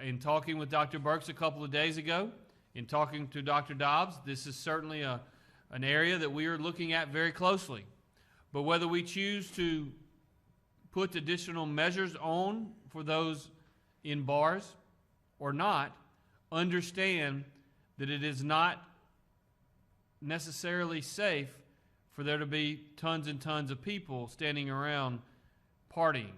in talking with Dr. Burks a couple of days ago, in talking to Dr. Dobbs, this is certainly an area that we are looking at very closely. But whether we choose to put additional measures on for those in bars or not, understand that it is not necessarily safe for there to be tons and tons of people standing around partying.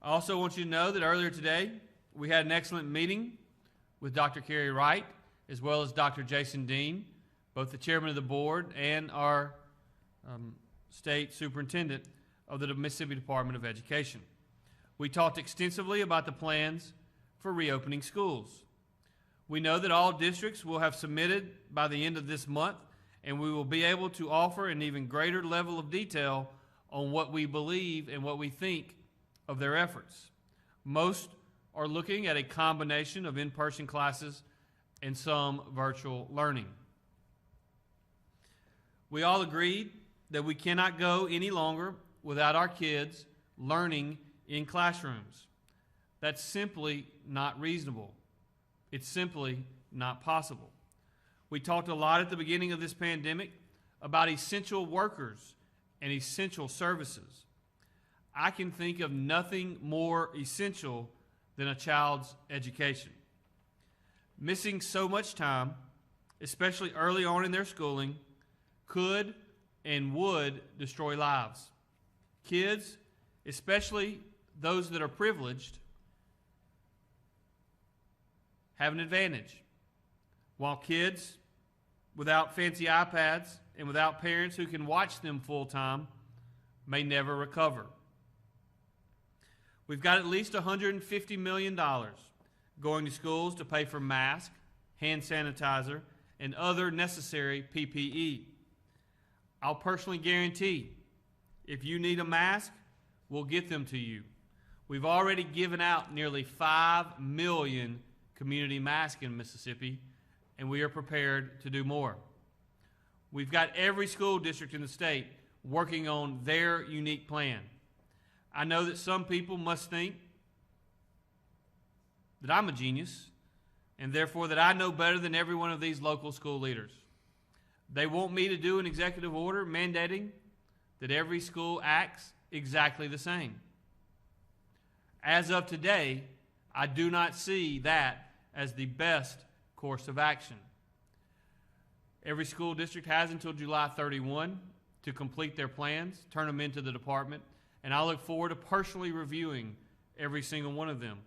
I also want you to know that earlier today we had an excellent meeting with Dr. Carrie Wright as well as Dr. Jason Dean, both the chairman of the board and our state superintendent of the Mississippi Department of Education. We talked extensively about the plans for reopening schools. We know that all districts will have submitted by the end of this month, and we will be able to offer an even greater level of detail on what we believe and what we think of their efforts. Most are looking at a combination of in-person classes and some virtual learning. We all agreed that we cannot go any longer without our kids learning in classrooms. That's simply not reasonable. It's simply not possible. We talked a lot at the beginning of this pandemic about essential workers and essential services. I can think of nothing more essential than a child's education. Missing so much time, especially early on in their schooling, could and would destroy lives. Kids, especially those that are privileged, have an advantage, while kids without fancy iPads and without parents who can watch them full time may never recover. We've got at least $150 million going to schools to pay for masks, hand sanitizer, and other necessary PPE. I'll personally guarantee if you need a mask, we'll get them to you. We've already given out nearly 5 million community masks in Mississippi, and we are prepared to do more. We've got every school district in the state working on their unique plan. I know that some people must think that I'm a genius and therefore that I know better than every one of these local school leaders. They want me to do an executive order mandating that every school acts exactly the same. As of today, I do not see that as the best course of action. Every school district has until July 31 to complete their plans, turn them into the department, and I look forward to personally reviewing every single one of them.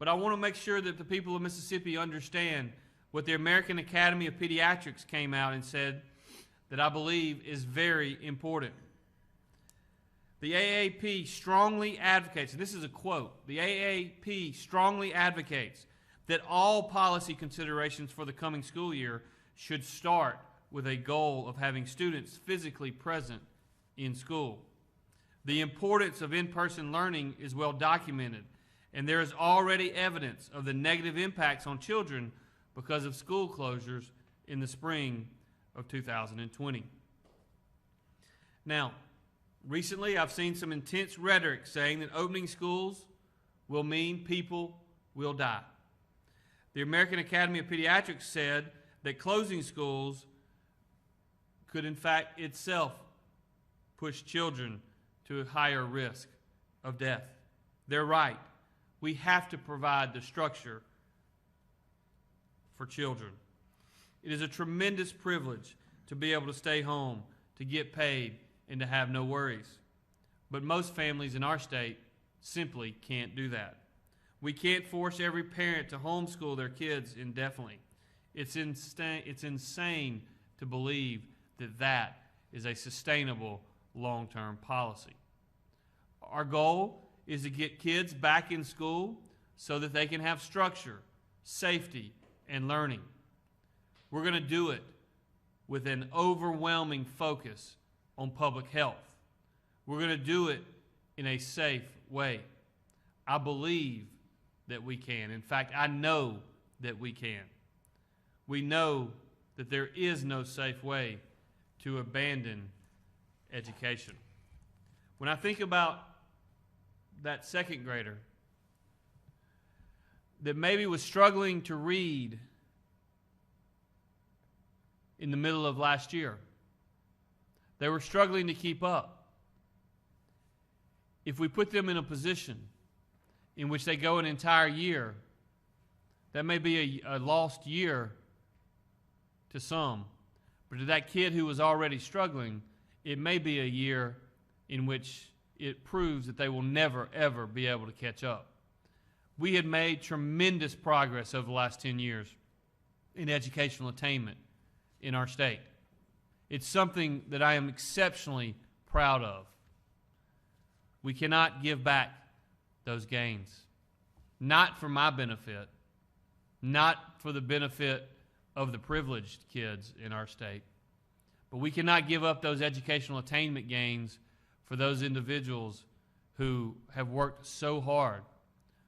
But I want to make sure that the people of Mississippi understand what the American Academy of Pediatrics came out and said that I believe is very important. The AAP strongly advocates, and this is a quote, the AAP strongly advocates that all policy considerations for the coming school year should start with a goal of having students physically present in school. The importance of in-person learning is well documented, and there is already evidence of the negative impacts on children because of school closures in the spring of 2020. Now, recently I've seen some intense rhetoric saying that opening schools will mean people will die. The American Academy of Pediatrics said that closing schools could in fact itself push children to a higher risk of death. They're right. We have to provide the structure for children. It is a tremendous privilege to be able to stay home, to get paid, and to have no worries. But most families in our state simply can't do that. We can't force every parent to homeschool their kids indefinitely. It's insane to believe that that is a sustainable long-term policy. Our goal is to get kids back in school so that they can have structure, safety, and learning. We're going to do it with an overwhelming focus on public health. We're going to do it in a safe way. I believe that we can. In fact, I know that we can. We know that there is no safe way to abandon education. When I think about that second grader that maybe was struggling to read in the middle of last year. They were struggling to keep up. If we put them in a position in which they go an entire year, that may be a lost year to some. But to that kid who was already struggling, it may be a year in which it proves that they will never, ever be able to catch up. We had made tremendous progress over the last 10 years in educational attainment in our state. It's something that I am exceptionally proud of. We cannot give back those gains, not for my benefit, not for the benefit of the privileged kids in our state, but we cannot give up those educational attainment gains for those individuals who have worked so hard,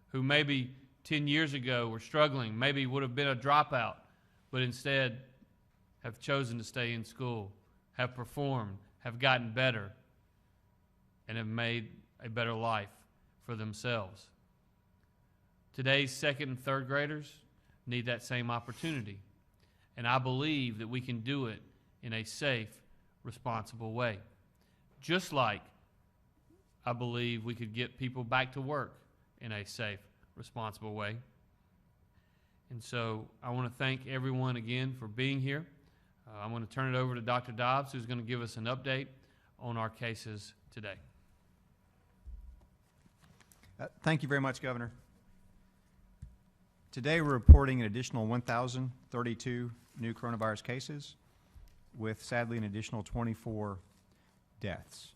who maybe 10 years ago were struggling, maybe would have been a dropout, but instead have chosen to stay in school, have performed, have gotten better, and have made a better life for themselves. Today's second and third graders need that same opportunity, and I believe that we can do it in a safe, responsible way. Just like I believe we could get people back to work in a safe, responsible way. And so I want to thank everyone again for being here. I'm going to turn it over to Dr. Dobbs, who's going to give us an update on our cases today. Thank you very much, Governor. Today we're reporting an additional 1,032 new coronavirus cases, with sadly an additional 24 deaths.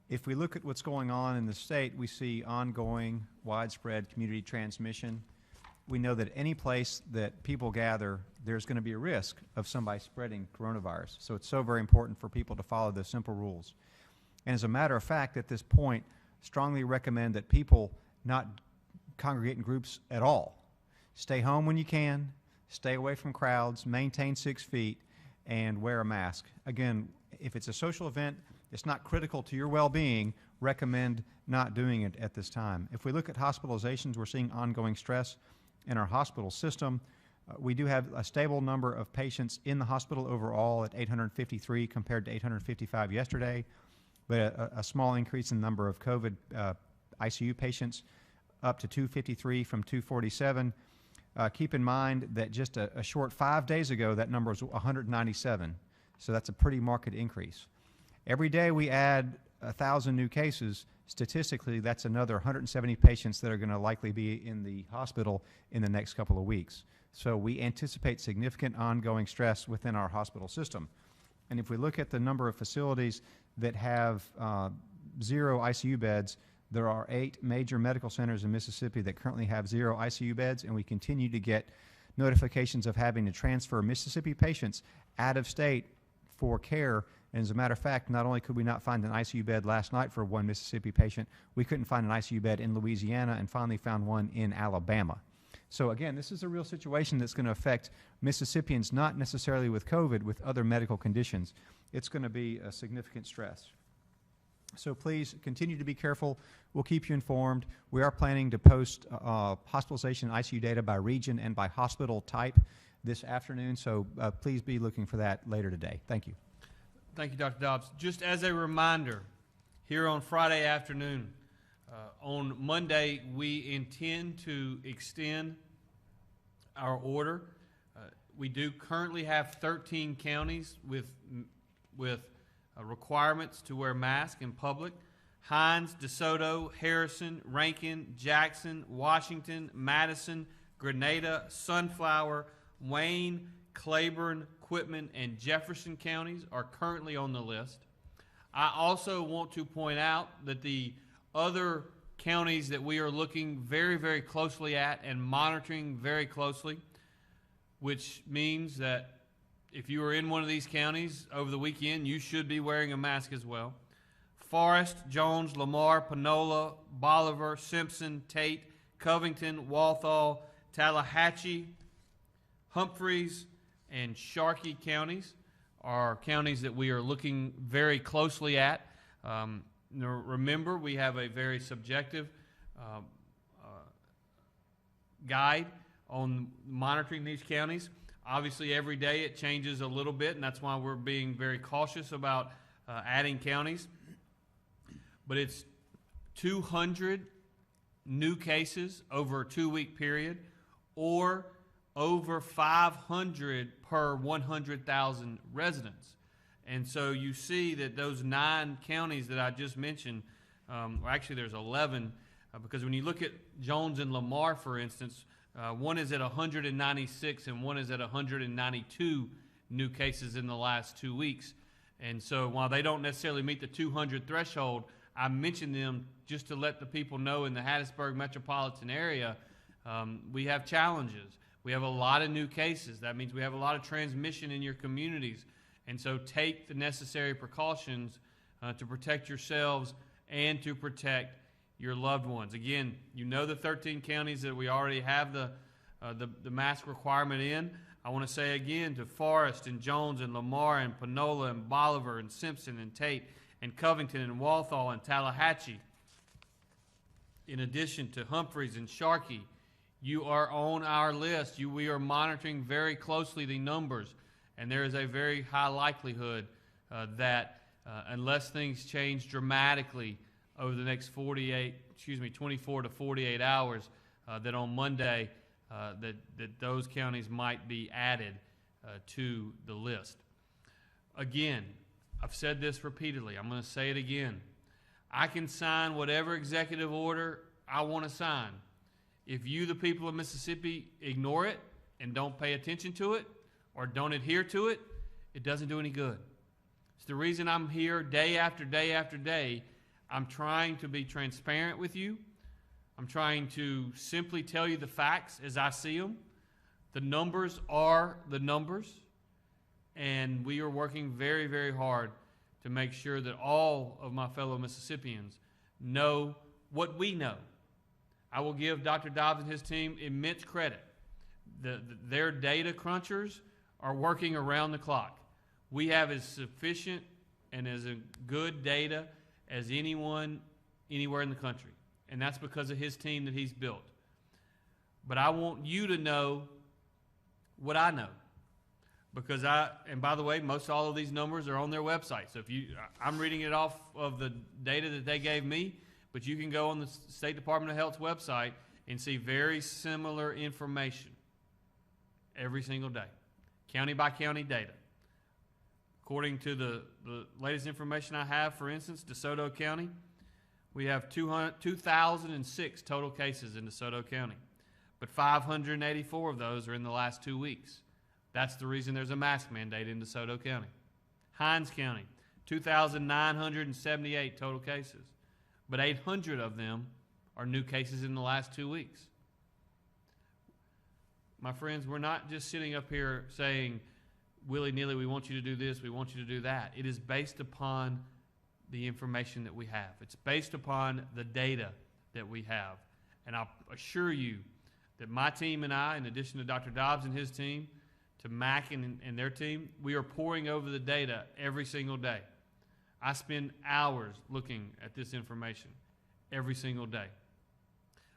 If we look at what's going on in the state, we see ongoing widespread community transmission. We know that any place that people gather, there's going to be a risk of somebody spreading coronavirus. So it's so very important for people to follow the simple rules. And as a matter of fact, at this point, strongly recommend that people not congregate in groups at all. Stay home when you can, stay away from crowds, maintain 6 feet, and wear a mask. Again, if it's a social event, it's not critical to your well-being, recommend not doing it at this time. If we look at hospitalizations, we're seeing ongoing stress in our hospital system. We do have a stable number of patients in the hospital overall at 853 compared to 855 yesterday, but a small increase in the number of COVID ICU patients up to 253 from 247. Keep in mind that just a short 5 days ago, that number was 197, so that's a pretty marked increase. Every day we add 1,000 new cases. Statistically, that's another 170 patients that are going to likely be in the hospital in the next couple of weeks. So we anticipate significant ongoing stress within our hospital system. And if we look at the number of facilities that have 0 ICU beds, there are 8 major medical centers in Mississippi that currently have 0 ICU beds, and we continue to get notifications of having to transfer Mississippi patients out of state for care. And as a matter of fact, not only could we not find an ICU bed last night for one Mississippi patient, we couldn't find an ICU bed in Louisiana and finally found one in Alabama. So again, this is a real situation that's going to affect Mississippians, not necessarily with COVID, with other medical conditions. It's going to be a significant stress. So please continue to be careful. We'll keep you informed. We are planning to post hospitalization and ICU data by region and by hospital type this afternoon, so please be looking for that later today. Thank you. Thank you, Dr. Dobbs. Just as a reminder, here on Friday afternoon, on Monday, we intend to extend our order. We do currently have 13 counties with requirements to wear masks in public. Hinds, DeSoto, Harrison, Rankin, Jackson, Washington, Madison, Grenada, Sunflower, Wayne, Claiborne, Quitman, and Jefferson counties are currently on the list. I also want to point out that the other counties that we are looking very, very closely at and monitoring very closely, which means that if you are in one of these counties over the weekend, you should be wearing a mask as well. Forest, Jones, Lamar, Panola, Bolivar, Simpson, Tate, Covington, Walthall, Tallahatchie, Humphreys, and Sharkey counties are counties that we are looking very closely at. remember, we have a very subjective guide on monitoring these counties. Obviously, every day it changes a little bit, and that's why we're being very cautious about adding counties. But it's 200 new cases over a 2-week period, or over 500 per 100,000 residents. And so you see that those 9 counties that I just mentioned, well, actually there's 11, because when you look at Jones and Lamar, for instance, one is at 196 and one is at 192 new cases in the last 2 weeks. And so while they don't necessarily meet the 200 threshold, I mentioned them just to let the people know in the Hattiesburg metropolitan area, we have challenges. We have a lot of new cases. That means we have a lot of transmission in your communities. And so take the necessary precautions to protect yourselves and to protect your loved ones. Again, you know the 13 counties that we already have the mask requirement in. I want to say again to Forest and Jones and Lamar and Panola and Bolivar and Simpson and Tate and Covington and Walthall and Tallahatchie, in addition to Humphreys and Sharkey, you are on our list. We are monitoring very closely the numbers, and there is a very high likelihood that unless things change dramatically over the next 24 to 48 hours, that on Monday that those counties might be added to the list. Again, I've said this repeatedly. I'm going to say it again. I can sign whatever executive order I want to sign. If you, the people of Mississippi, ignore it and don't pay attention to it or don't adhere to it, it doesn't do any good. It's the reason I'm here day after day after day. I'm trying to be transparent with you. I'm trying to simply tell you the facts as I see them. The numbers are the numbers, and we are working very, very hard to make sure that all of my fellow Mississippians know what we know. I will give Dr. Dobbs and his team immense credit. Their data crunchers are working around the clock. We have as sufficient and as a good data as anyone anywhere in the country, and that's because of his team that he's built. But I want you to know what I know, because and by the way, most all of these numbers are on their website. So I'm reading it off of the data that they gave me, but you can go on the State Department of Health's website and see very similar information every single day, county by county data. According to the latest information I have, for instance, DeSoto County, we have 2,006 total cases in DeSoto County, but 584 of those are in the last 2 weeks. That's the reason there's a mask mandate in DeSoto County. Hinds County, 2,978 total cases, but 800 of them are new cases in the last 2 weeks. My friends, we're not just sitting up here saying, willy-nilly, we want you to do this, we want you to do that. It is based upon the information that we have. It's based upon the data that we have. And I assure you that my team and I, in addition to Dr. Dobbs and his team, to Mac and their team, we are poring over the data every single day. I spend hours looking at this information every single day.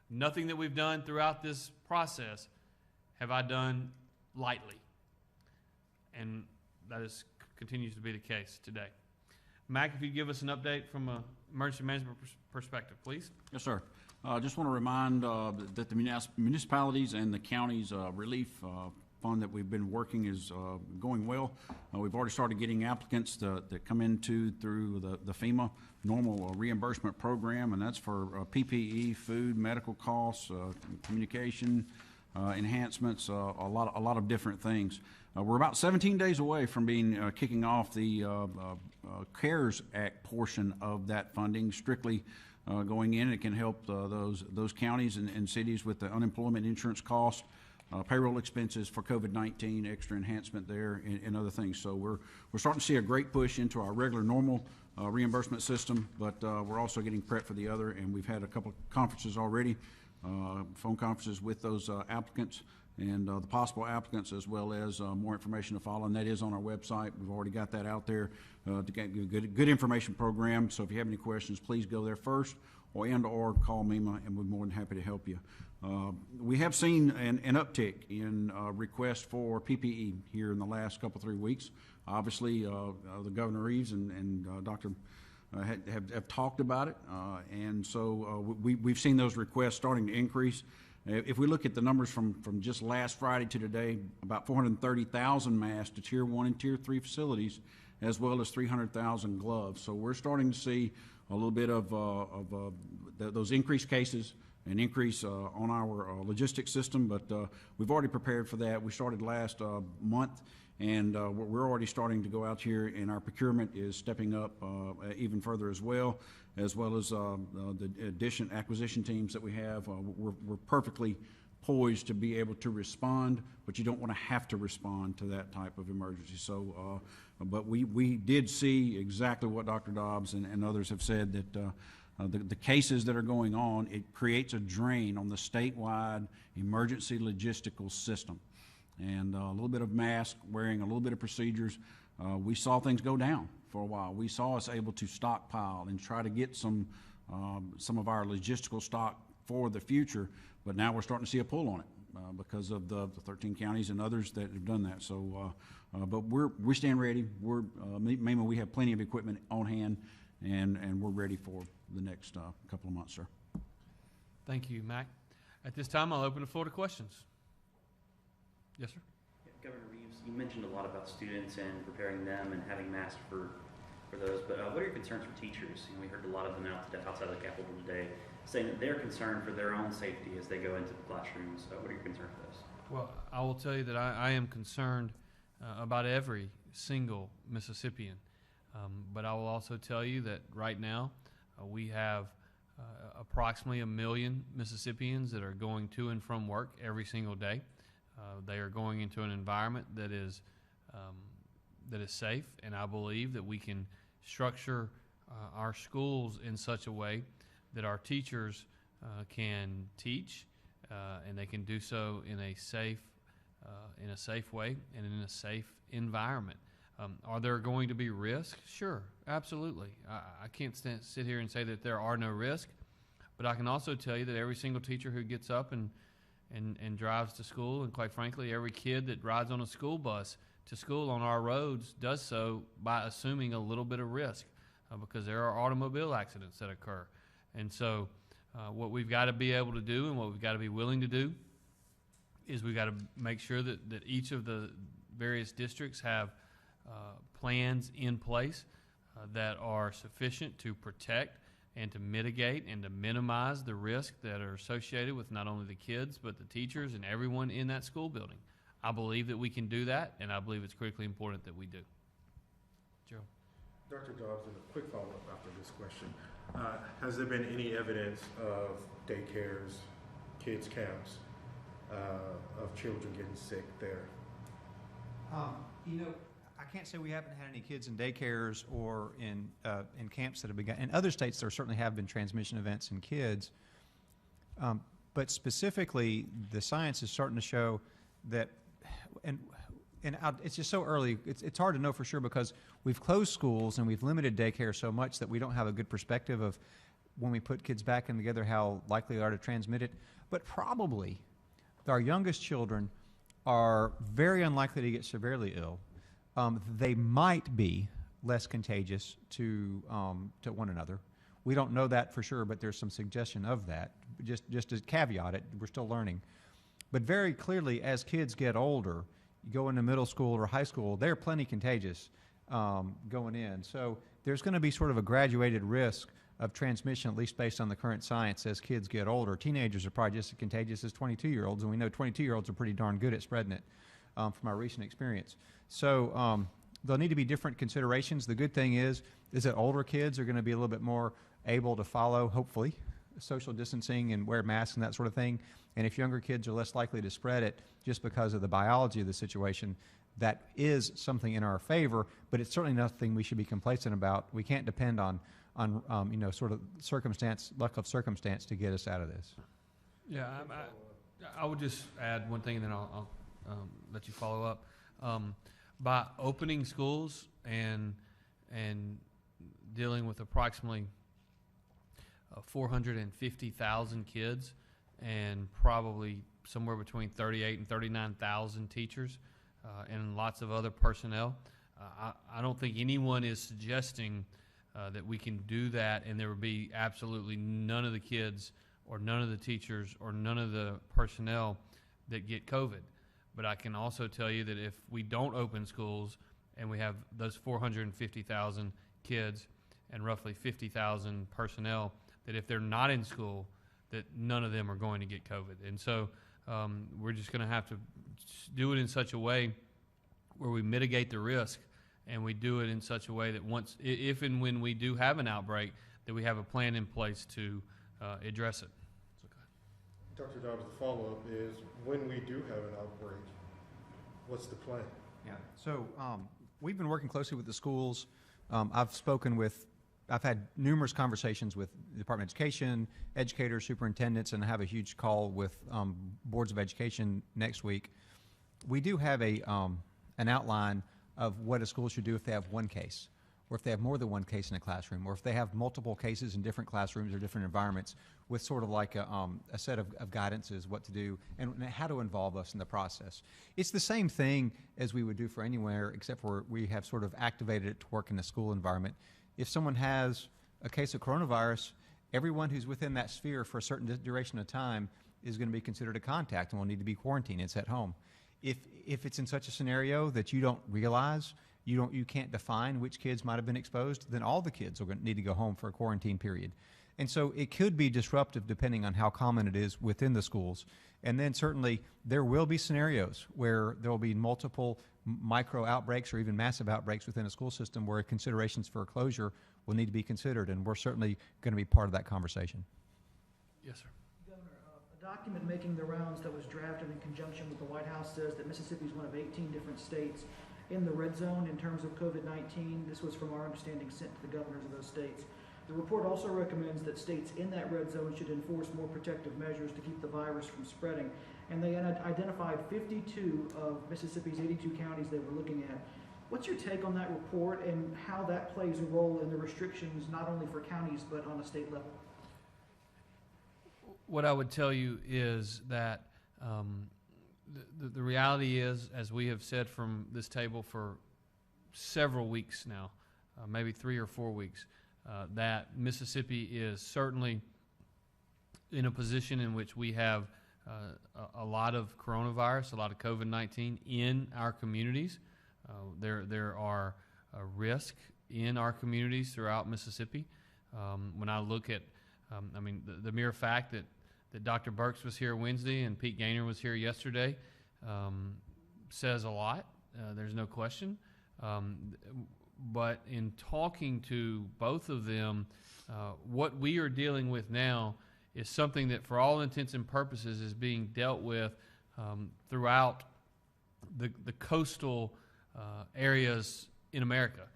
Nothing that we've done throughout this process have I done lightly. And that continues to be the case today. Mac, if you give us an update from an emergency management perspective, please. Yes, sir. I just want to remind that the municipalities and the county's relief fund that we've been working is going well. We've already started getting applicants that come through the FEMA normal reimbursement program, and that's for PPE, food, medical costs, communication enhancements, a lot of different things. We're about 17 days away from kicking off the CARES Act portion of that funding, strictly going in. It can help those counties and cities with the unemployment insurance costs, payroll expenses for COVID-19, extra enhancement there, and other things. So we're starting to see a great push into our regular normal reimbursement system, but we're also getting prepped for the other, and we've had a couple of conferences already, phone conferences with those applicants, and the possible applicants, as well as more information to follow, and that is on our website. We've already got that out there to get a good information program. So if you have any questions, please go there first, or call Mima, and we're more than happy to help you. We have seen an uptick in requests for PPE here in the last couple, 3 weeks. Obviously, the Governor Reeves and Dr. Have talked about it, and so we've seen those requests starting to increase. If we look at the numbers from just last Friday to today, about 430,000 masks to Tier 1 and Tier 3 facilities, as well as 300,000 gloves. So we're starting to see a little bit of those increased cases, an increase on our logistics system, but we've already prepared for that. We started last month, and we're already starting to go out here, and our procurement is stepping up even further as well as the acquisition teams that we have. We're perfectly poised to be able to respond, but you don't want to have to respond to that type of emergency. So, but we did see exactly what Dr. Dobbs and others have said, that the cases that are going on, it creates a drain on the statewide emergency logistical system. And a little bit of mask wearing, a little bit of procedures, we saw things go down for a while. We saw us able to stockpile and try to get some of our logistical stock for the future, but now we're starting to see a pull on it because of the 13 counties and others that have done that. So, but we stand ready. Mima, we have plenty of equipment on hand, and we're ready for the next couple of months, sir. Thank you, Mac. At this time, I'll open the floor to questions. Yes, sir. Yeah, Governor Reeves, you mentioned a lot about students and preparing them and having masks for those, but what are your concerns for teachers? You know, we heard a lot of them outside of the Capitol today saying that they're concerned for their own safety as they go into the classrooms. What are your concerns for those? Well, I will tell you that I am concerned about every single Mississippian, but I will also tell you that right now we have approximately 1 million Mississippians that are going to and from work every single day. They are going into an environment that is safe, and I believe that we can structure our schools in such a way that our teachers can teach, and they can do so in a safe way and in a safe environment. Are there going to be risks? Sure, absolutely. I can't sit here and say that there are no risks, but I can also tell you that every single teacher who gets up and drives to school, and quite frankly, every kid that rides on a school bus to school on our roads does so by assuming a little bit of risk because there are automobile accidents that occur. And so what we've got to be able to do and what we've got to be willing to do is we've got to make sure that each of the various districts have plans in place that are sufficient to protect and to mitigate and to minimize the risk that are associated with not only the kids but the teachers and everyone in that school building. I believe that we can do that, and I believe it's critically important that we do. Joe. Dr. Dobbs, a quick follow-up after this question. Has there been any evidence of daycares, kids' camps, of children getting sick there? You know, I can't say we haven't had any kids in daycares or in camps that have begun. In other states, there certainly have been transmission events in kids. But specifically, the science is starting to show that, and it's just so early, it's hard to know for sure because we've closed schools and we've limited daycare so much that we don't have a good perspective of when we put kids back in together how likely they are to transmit it. But probably our youngest children are very unlikely to get severely ill. They might be less contagious to one another. We don't know that for sure, but there's some suggestion of that. Just to caveat it, we're still learning. But very clearly, as kids get older, you go into middle school or high school, they're plenty contagious going in. So there's going to be sort of a graduated risk of transmission, at least based on the current science, as kids get older. Teenagers are probably just as contagious as 22-year-olds, and we know 22-year-olds are pretty darn good at spreading it from our recent experience. So there'll need to be different considerations. The good thing is that older kids are going to be a little bit more able to follow, hopefully, social distancing and wear masks and that sort of thing. And if younger kids are less likely to spread it just because of the biology of the situation, that is something in our favor, but it's certainly nothing we should be complacent about. We can't depend on sort of luck of circumstance to get us out of this. Yeah, I would just add one thing, and then I'll let you follow up. By opening schools and dealing with approximately 450,000 kids and probably somewhere between 38 and 39,000 teachers and lots of other personnel, I don't think anyone is suggesting that we can do that and there would be absolutely none of the kids or none of the teachers or none of the personnel that get COVID. But I can also tell you that if we don't open schools and we have those 450,000 kids and roughly 50,000 personnel, that if they're not in school, that none of them are going to get COVID. And so we're just going to have to do it in such a way where we mitigate the risk, and we do it in such a way that once, if and when we do have an outbreak, that we have a plan in place to address it. Dr. Dobbs, the follow-up is, when we do have an outbreak, what's the plan? Yeah. So we've been working closely with the schools. I've had numerous conversations with the Department of Education, educators, superintendents, and I have a huge call with boards of education next week. We do have an outline of what a school should do if they have one case, or if they have more than one case in a classroom, or if they have multiple cases in different classrooms or different environments, with sort of like a set of guidances, what to do, and how to involve us in the process. It's the same thing as we would do for anywhere, except for we have sort of activated it to work in the school environment. If someone has a case of coronavirus, everyone who's within that sphere for a certain duration of time is going to be considered a contact and will need to be quarantined and set home. If it's in such a scenario that you don't realize, you can't define which kids might have been exposed, then all the kids are going to need to go home for a quarantine period. And so it could be disruptive depending on how common it is within the schools. And then certainly there will be scenarios where there will be multiple micro outbreaks or even massive outbreaks within a school system where considerations for a closure will need to be considered, and we're certainly going to be part of that conversation. Yes, sir. Governor, a document making the rounds that was drafted in conjunction with the White House says that Mississippi is one of 18 different states in the red zone in terms of COVID-19. This was, from our understanding, sent to the governors of those states. The report also recommends that states in that red zone should enforce more protective measures to keep the virus from spreading. And they identified 52 of Mississippi's 82 counties they were looking at. What's your take on that report and how that plays a role in the restrictions, not only for counties, but on a state level? What I would tell you is that the reality is, as we have said from this table for several weeks now, maybe 3 or 4 weeks, that Mississippi is certainly in a position in which we have a lot of coronavirus, a lot of COVID-19 in our communities. There are risks in our communities throughout Mississippi. When I look at, the mere fact that Dr. Burks was here Wednesday and Pete Gaynor was here yesterday says a lot. There's no question. But in talking to both of them, what we are dealing with now is something that, for all intents and purposes, is being dealt with throughout the coastal areas in America.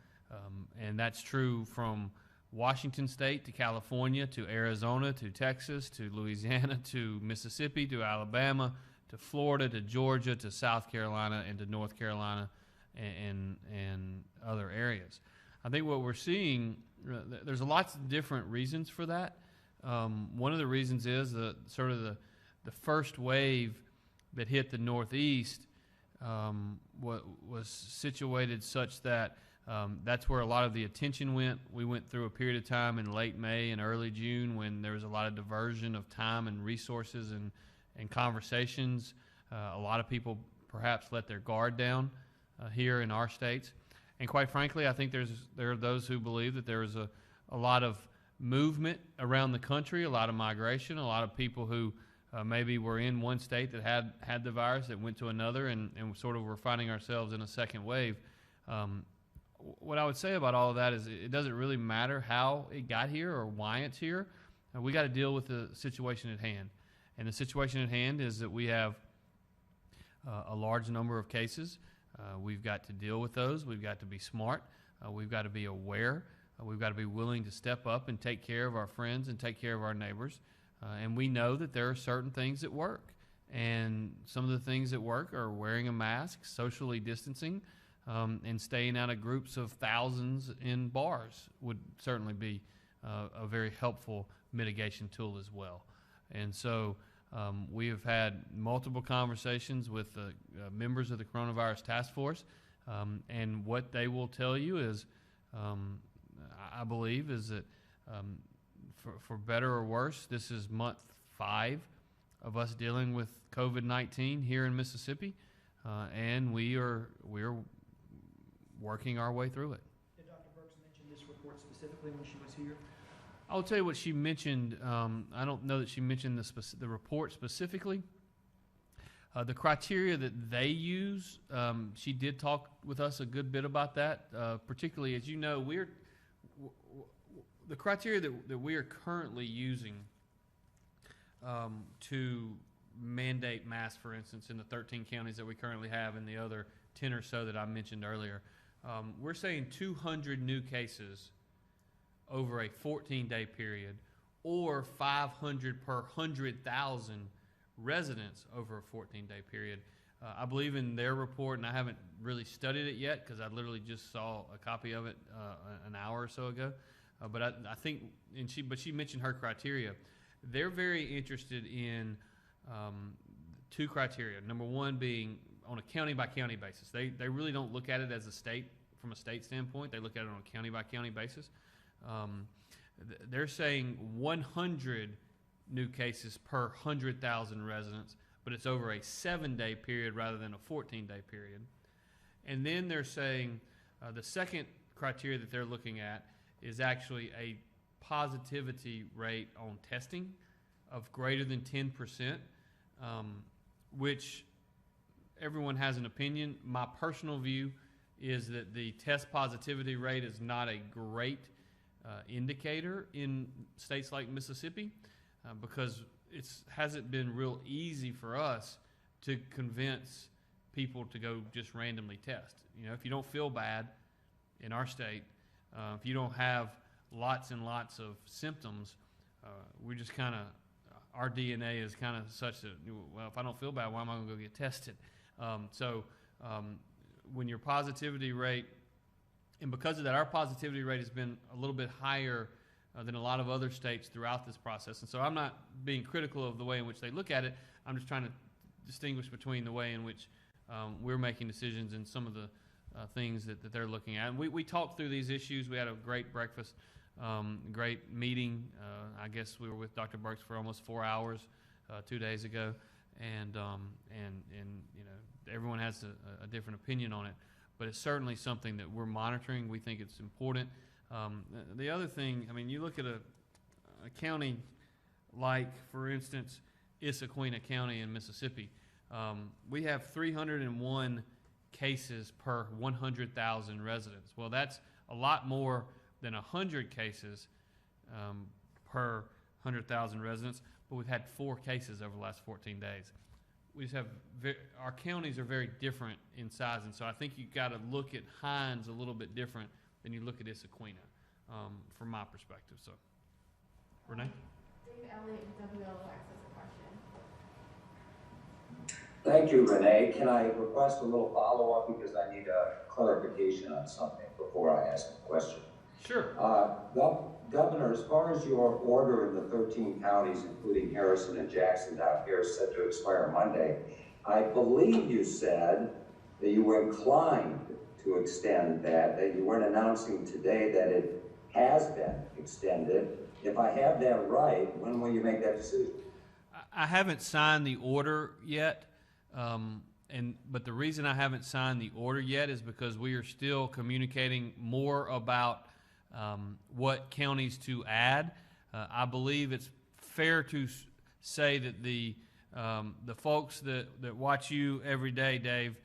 And that's true from Washington State to California to Arizona to Texas to Louisiana to Mississippi to Alabama to Florida to Georgia to South Carolina and to North Carolina and other areas. I think what we're seeing, there's lots of different reasons for that. One of the reasons is the first wave that hit the Northeast was situated such that that's where a lot of the attention went. We went through a period of time in late May and early June when there was a lot of diversion of time and resources and conversations. A lot of people perhaps let their guard down here in our states. And quite frankly, I think there are those who believe that there is a lot of movement around the country, a lot of migration, a lot of people who maybe were in one state that had the virus that went to another and sort of were finding ourselves in a second wave. What I would say about all of that is it doesn't really matter how it got here or why it's here. We got to deal with the situation at hand. And the situation at hand is that we have a large number of cases. We've got to deal with those. We've got to be smart. We've got to be aware. We've got to be willing to step up and take care of our friends and take care of our neighbors. And we know that there are certain things that work. And some of the things that work are wearing a mask, socially distancing, and staying out of groups of thousands in bars would certainly be a very helpful mitigation tool as well. And so we have had multiple conversations with members of the coronavirus task force, and what they will tell you is, I believe, is that for better or worse, this is month 5 of us dealing with COVID-19 here in Mississippi, and we're working our way through it. Did Dr. Burks mention this report specifically when she was here? I'll tell you what she mentioned. I don't know that she mentioned the report specifically. The criteria that they use, she did talk with us a good bit about that, particularly, as you know, the criteria that we are currently using to mandate masks, for instance, in the 13 counties that we currently have and the other 10 or so that I mentioned earlier. We're saying 200 new cases over a 14-day period, or 500 per 100,000 residents over a 14-day period. I believe in their report, and I haven't really studied it yet because I literally just saw a copy of it an hour or so ago. But I think, but she mentioned her criteria. They're very interested in 2 criteria. Number one being on a county-by-county basis. They really don't look at it as a state, from a state standpoint. They look at it on a county-by-county basis. They're saying 100 new cases per 100,000 residents, but it's over a 7-day period rather than a 14-day period. And then they're saying the second criteria that they're looking at is actually a positivity rate on testing of greater than 10%, which everyone has an opinion. My personal view is that the test positivity rate is not a great indicator in states like Mississippi because it hasn't been real easy for us to convince people to go just randomly test. You know, if you don't feel bad in our state, if you don't have lots and lots of symptoms, we just kind of, our DNA is kind of such that, well, if I don't feel bad, why am I going to go get tested? When your positivity rate, and because of that, our positivity rate has been a little bit higher than a lot of other states throughout this process. And so I'm not being critical of the way in which they look at it. I'm just trying to distinguish between the way in which we're making decisions and some of the things that they're looking at. And we talked through these issues. We had a great breakfast, great meeting. I guess we were with Dr. Burks for almost 4 hours 2 days ago. And you know, everyone has a different opinion on it. But it's certainly something that we're monitoring. We think it's important. The other thing, I mean, you look at a county like, for instance, Issaquah County in Mississippi. We have 301 cases per 100,000 residents. Well, that's a lot more than 100 cases per 100,000 residents, but we've had 4 cases over the last 14 days. We just have, our counties are very different in size, and so I think you've got to look at Hines a little bit different than you look at Issaquah, from my perspective. So, Renee? Dave Elliott with WLX has a question. Thank you, Renee. Can I request a little follow-up because I need a clarification on something before I ask a question? Sure. Governor, as far as your order in the 13 counties, including Harrison and Jackson down here, set to expire Monday, I believe you said that you were inclined to extend that you weren't announcing today that it has been extended. If I have that right, when will you make that decision? I haven't signed the order yet, but the reason I haven't signed the order yet is because we are still communicating more about what counties to add. I believe it's fair to say that the folks that watch you every day, Dave,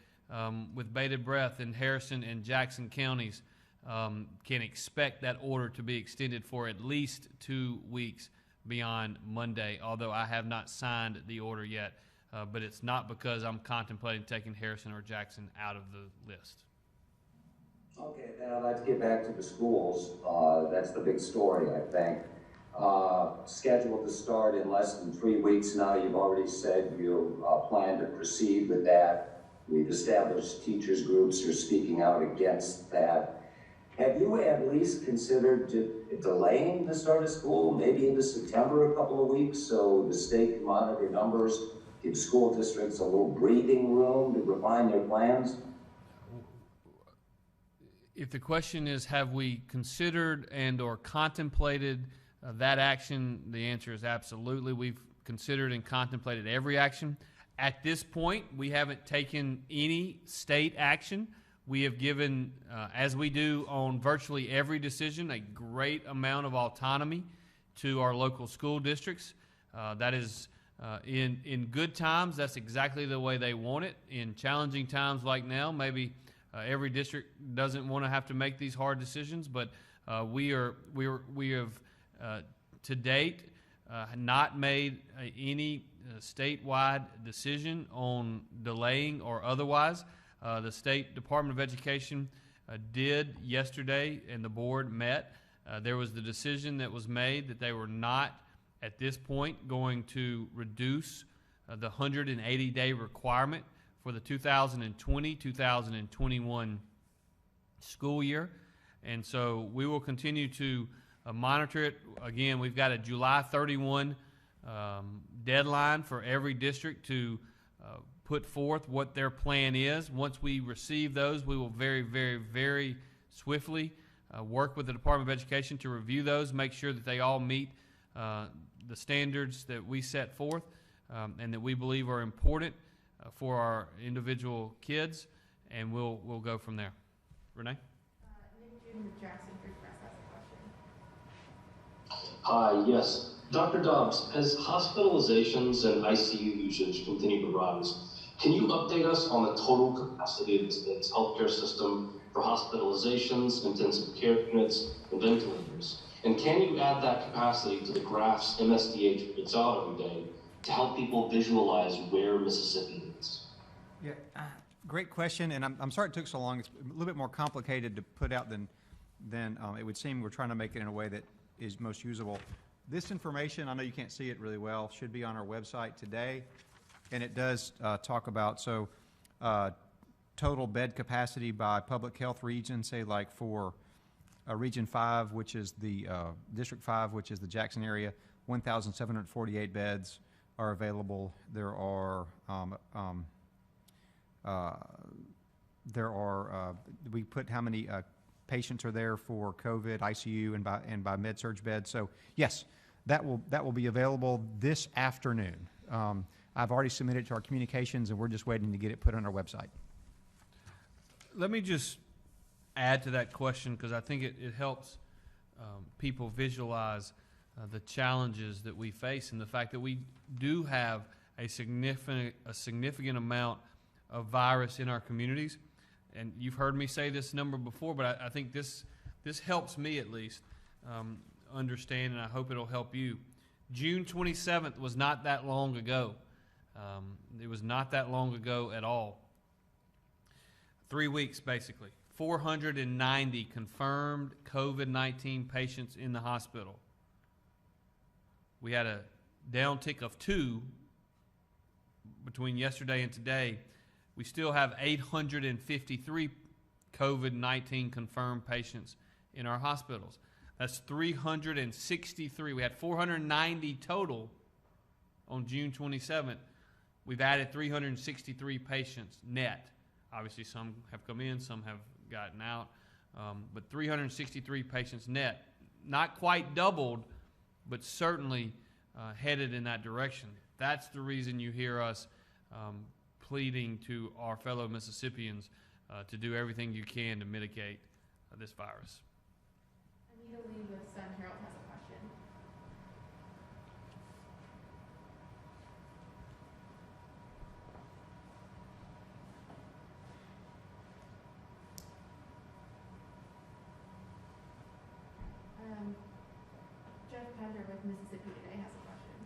with bated breath in Harrison and Jackson counties can expect that order to be extended for at least 2 weeks beyond Monday, although I have not signed the order yet. But it's not because I'm contemplating taking Harrison or Jackson out of the list. Okay, then I'd like to get back to the schools. That's the big story, I think. scheduled to start in less than 3 weeks now. You've already said you plan to proceed with that. We've established teachers groups who are speaking out against that. Have you at least considered delaying the start of school, maybe into September a couple of weeks, so the state can monitor numbers, give school districts a little breathing room to refine their plans? If the question is, have we considered and or contemplated that action, the answer is absolutely. We've considered and contemplated every action. At this point, we haven't taken any state action. We have given, as we do on virtually every decision, a great amount of autonomy to our local school districts. That is, in good times, that's exactly the way they want it. In challenging times like now, maybe every district doesn't want to have to make these hard decisions, but we have to date not made any statewide decision on delaying or otherwise. The State Department of Education did yesterday, and the board met. There was the decision that was made that they were not, at this point, going to reduce the 180-day requirement for the 2020-2021 school year. And so we will continue to monitor it. Again, we've got a July 31 deadline for every district to put forth what their plan is. Once we receive those, we will very, very, very swiftly work with the Department of Education to review those, make sure that they all meet the standards that we set forth and that we believe are important for our individual kids, and we'll go from there. Renee? Nick June with Jackson Free Press has a question. Hi, yes. Dr. Dobbs, as hospitalizations and ICU usage continue to rise, can you update us on the total capacity of the state's healthcare system for hospitalizations, intensive care units, and ventilators? And can you add that capacity to the graphs MSDH puts out every day to help people visualize where Mississippi is? Yeah, great question, and I'm sorry it took so long. It's a little bit more complicated to put out than it would seem. We're trying to make it in a way that is most usable. This information, I know you can't see it really well, should be on our website today, and it does talk about, total bed capacity by public health region, say like for Region 5, which is the District 5, which is the Jackson area, 1,748 beds are available. There are we put how many patients are there for COVID, ICU, and by med-surg beds. So yes, that will be available this afternoon. I've already submitted it to our communications, and we're just waiting to get it put on our website. Let me just add to that question, because I think it helps people visualize the challenges that we face and the fact that we do have a significant amount of virus in our communities. And you've heard me say this number before, but I think this helps me at least understand, and I hope it'll help you. June 27th was not that long ago. It was not that long ago at all. 3 weeks, basically. 490 confirmed COVID-19 patients in the hospital. We had a downtick of 2 between yesterday and today. We still have 853 COVID-19 confirmed patients in our hospitals. That's 363. We had 490 total on June 27th. We've added 363 patients net. Obviously, some have come in, some have gotten out, but 363 patients net. Not quite doubled, but certainly headed in that direction. That's the reason you hear us pleading to our fellow Mississippians to do everything you can to mitigate this virus. Anita Lee with Sun Herald has a question. Jeff Pender with Mississippi Today has a question.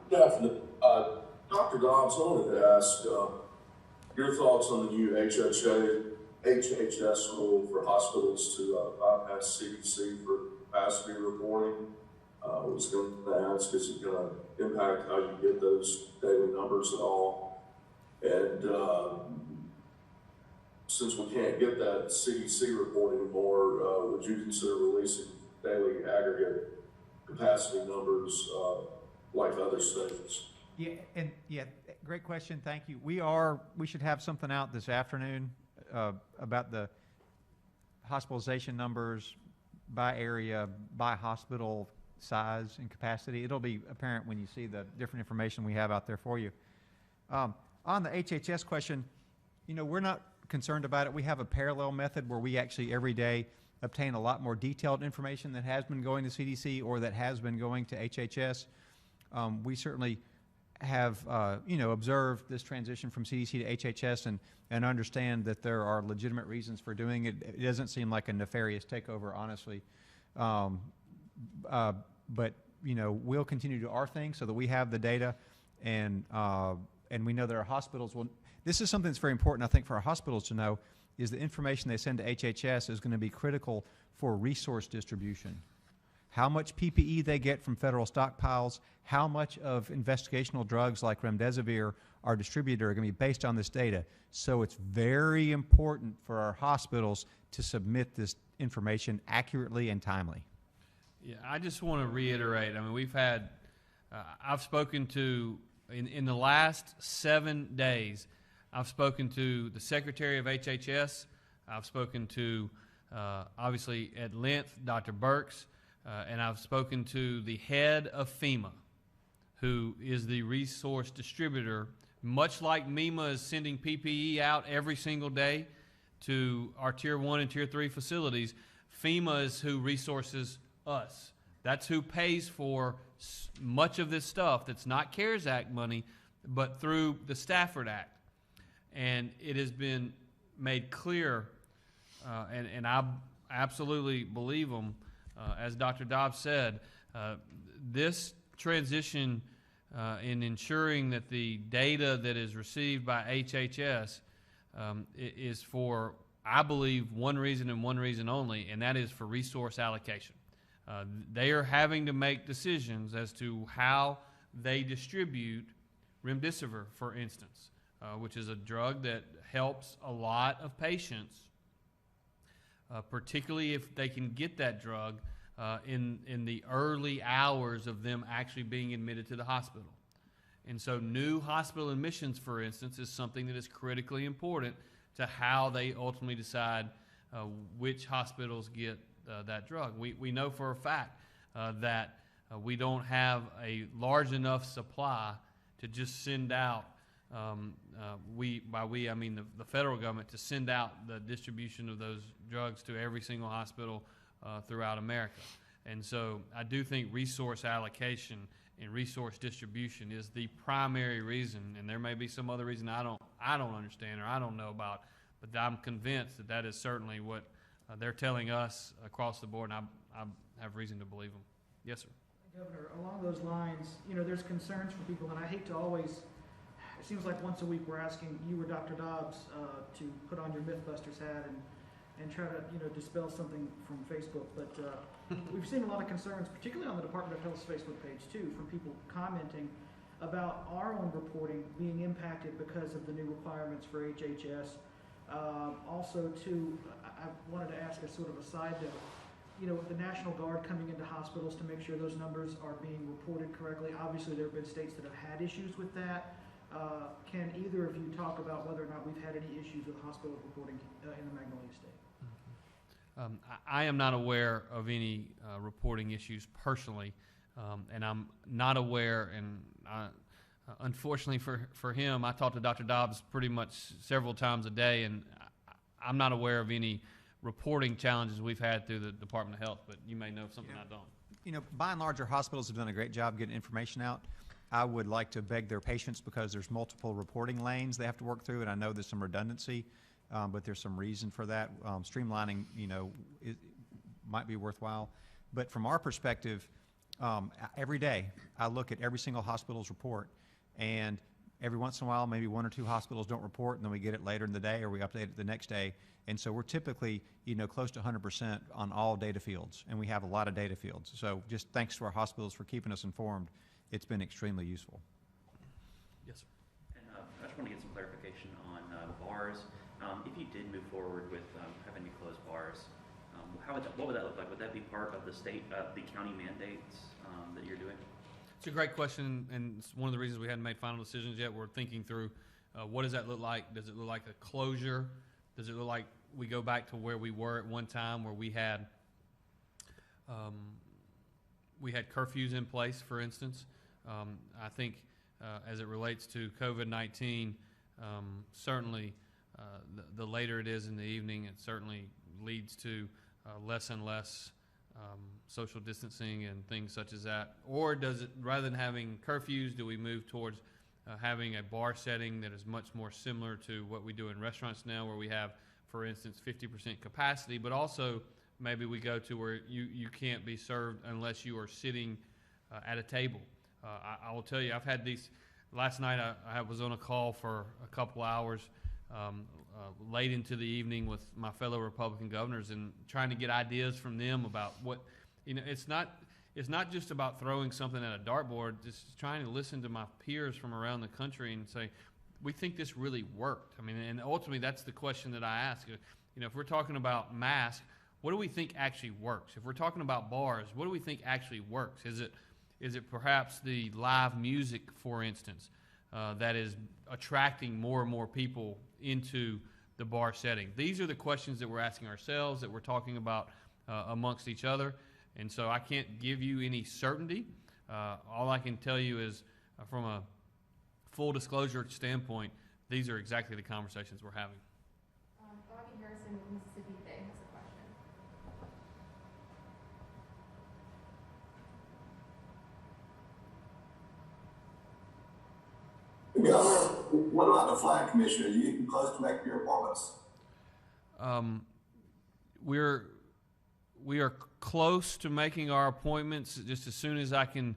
Good afternoon. Dr. Dobbs, I wanted to ask your thoughts on the new HHA HHS rule for hospitals to bypass CDC for capacity reporting. I was going to ask, is it going to impact how you get those daily numbers at all? And since we can't get that CDC report anymore, would you consider releasing daily aggregate capacity numbers like other states? Yeah, great question. Thank you. We should have something out this afternoon about the hospitalization numbers by area, by hospital size and capacity. It'll be apparent when you see the different information we have out there for you. On the HHS question, we're not concerned about it. We have a parallel method where we actually every day obtain a lot more detailed information that has been going to CDC or that has been going to HHS. We certainly have observed this transition from CDC to HHS and understand that there are legitimate reasons for doing it. It doesn't seem like a nefarious takeover, honestly. But we'll continue to do our thing so that we have the data, and we know that our hospitals will. This is something that's very important, I think, for our hospitals to know, is the information they send to HHS is going to be critical for resource distribution. How much PPE they get from federal stockpiles, how much of investigational drugs like remdesivir are distributed are going to be based on this data. So it's very important for our hospitals to submit this information accurately and timely. Yeah, I just want to reiterate, we've had, I've spoken to, in the last 7 days, I've spoken to the Secretary of HHS, I've spoken to, obviously at length, Dr. Burks, and I've spoken to the head of FEMA, who is the resource distributor. Much like MEMA is sending PPE out every single day to our Tier 1 and Tier 3 facilities, FEMA is who resources us. That's who pays for much of this stuff that's not CARES Act money, but through the Stafford Act. And it has been made clear, and I absolutely believe them, as Dr. Dobbs said, this transition in ensuring that the data that is received by HHS is for, I believe, one reason and one reason only, and that is for resource allocation. They are having to make decisions as to how they distribute remdesivir, for instance, which is a drug that helps a lot of patients, particularly if they can get that drug in the early hours of them actually being admitted to the hospital. And so new hospital admissions, for instance, is something that is critically important to how they ultimately decide which hospitals get that drug. We know for a fact that we don't have a large enough supply to just send out, by we I mean the federal government, to send out the distribution of those drugs to every single hospital throughout America. And so I do think resource allocation and resource distribution is the primary reason, and there may be some other reason I don't understand or I don't know about, but I'm convinced that that is certainly what they're telling us across the board, and I have reason to believe them. Yes, sir. Governor, along those lines, there's concerns for people, and I hate to always, it seems like once a week we're asking you or Dr. Dobbs to put on your Mythbusters hat and try to dispel something from Facebook, but we've seen a lot of concerns, particularly on the Department of Health's Facebook page too, from people commenting about our own reporting being impacted because of the new requirements for HHS. Also, too, I wanted to ask a sort of a side note, the National Guard coming into hospitals to make sure those numbers are being reported correctly. Obviously, there have been states that have had issues with that. Can either of you talk about whether or not we've had any issues with hospitals reporting in the Magnolia State? I am not aware of any reporting issues personally, and I'm not aware, and unfortunately for him, I talk to Dr. Dobbs pretty much several times a day, and I'm not aware of any reporting challenges we've had through the Department of Health, but you may know something I don't. By and large, our hospitals have done a great job getting information out. I would like to beg their patience because there's multiple reporting lanes they have to work through, and I know there's some redundancy, but there's some reason for that. Streamlining, it might be worthwhile. But from our perspective, every day I look at every single hospital's report, and Every once in a while, maybe one or two hospitals don't report, and then we get it later in the day, or we update it the next day. And so we're typically, close to 100% on all data fields, and we have a lot of data fields. So just thanks to our hospitals for keeping us informed. It's been extremely useful. Yes, sir. And I just want to get some clarification on bars. If you did move forward with having to close bars, what would that look like? Would that be part of the the county mandates that you're doing? It's a great question, and it's one of the reasons we hadn't made final decisions yet. We're thinking through what does that look like? Does it look like a closure? Does it look like we go back to where we were at one time, where we had curfews in place, for instance? I think as it relates to COVID-19, certainly the later it is in the evening, it certainly leads to less and less social distancing and things such as that. Or does it, rather than having curfews, do we move towards having a bar setting that is much more similar to what we do in restaurants now, where we have, for instance, 50% capacity, but also maybe we go to where you can't be served unless you are sitting at a table. I will tell you, I've had these. Last night I was on a call for a couple hours late into the evening with my fellow Republican governors and trying to get ideas from them about what, it's not just about throwing something at a dartboard, just trying to listen to my peers from around the country and say, we think this really worked. I mean, and ultimately that's the question that I ask. If we're talking about masks, what do we think actually works? If we're talking about bars, what do we think actually works? Is it perhaps the live music, for instance, that is attracting more and more people into the bar setting? These are the questions that we're asking ourselves, that we're talking about amongst each other. And so I can't give you any certainty. All I can tell you is from a full disclosure standpoint, these are exactly the conversations we're having. Bobby Harrison with Mississippi Day has a question. What about the flag commission? Are you getting close to making your appointments? We are close to making our appointments. Just as soon as I can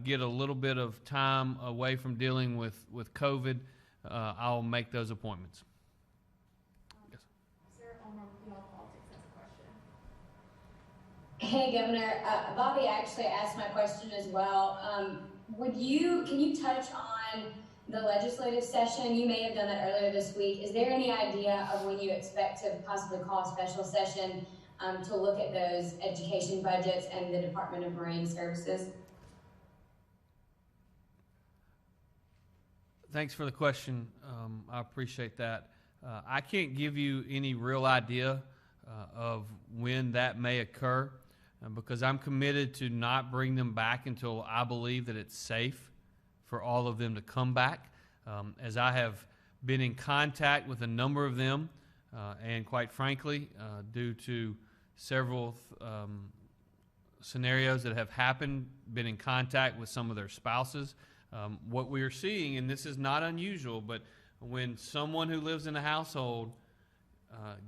get a little bit of time away from dealing with COVID, I'll make those appointments. Yes. Sarah Ulmer with Y'all Politics has a question. Hey, Governor. Bobby actually asked my question as well. Can you touch on the legislative session? You may have done that earlier this week. Is there any idea of when you expect to possibly call a special session to look at those education budgets and the Department of Marine Services? Thanks for the question. I appreciate that. I can't give you any real idea of when that may occur because I'm committed to not bring them back until I believe that it's safe for all of them to come back. As I have been in contact with a number of them, and quite frankly, due to several scenarios that have happened, been in contact with some of their spouses. What we are seeing, and this is not unusual, but when someone who lives in a household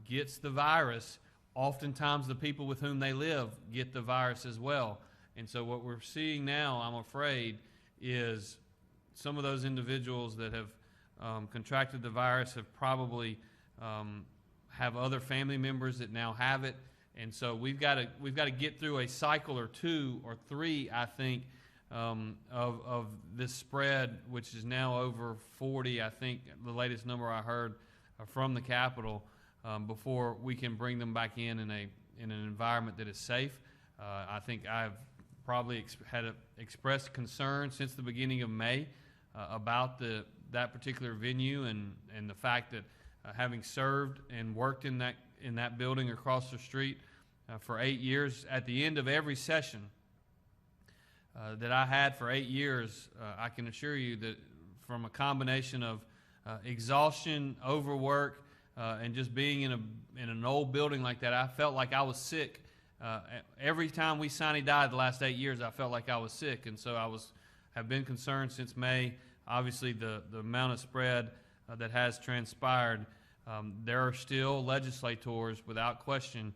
gets the virus, oftentimes the people with whom they live get the virus as well. And so what we're seeing now, I'm afraid, is some of those individuals that have contracted the virus have probably have other family members that now have it. And so we've got to get through a cycle or two or three, I think, of this spread, which is now over 40. I think the latest number I heard from the Capitol, before we can bring them back in an environment that is safe. I think I've probably expressed concern since the beginning of May about that particular venue and the fact that having served and worked in that building across the street for 8 years, at the end of every session that I had for 8 years, I can assure you that from a combination of exhaustion, overwork, and just being in an old building like that, I felt like I was sick. Every time we signed died the last 8 years, I felt like I was sick, and so have been concerned since May. Obviously, the amount of spread that has transpired, there are still legislators, without question,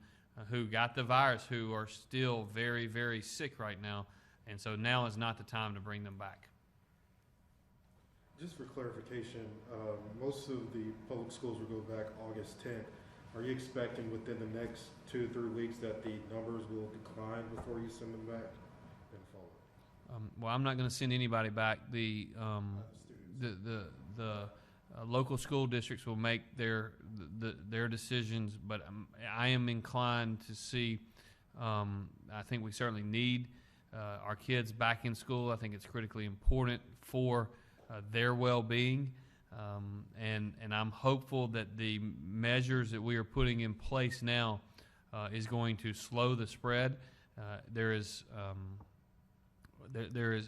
who got the virus, who are still very, very sick right now, and so now is not the time to bring them back. Just for clarification, most of the public schools will go back August 10th. Are you expecting within the next 2 to 3 weeks that the numbers will decline before you send them back and forward? Well, I'm not going to send anybody back. The local school districts will make their decisions, but I am inclined to see. I think we certainly need our kids back in school. I think it's critically important for their well-being, and I'm hopeful that the measures that we are putting in place now is going to slow the spread. There is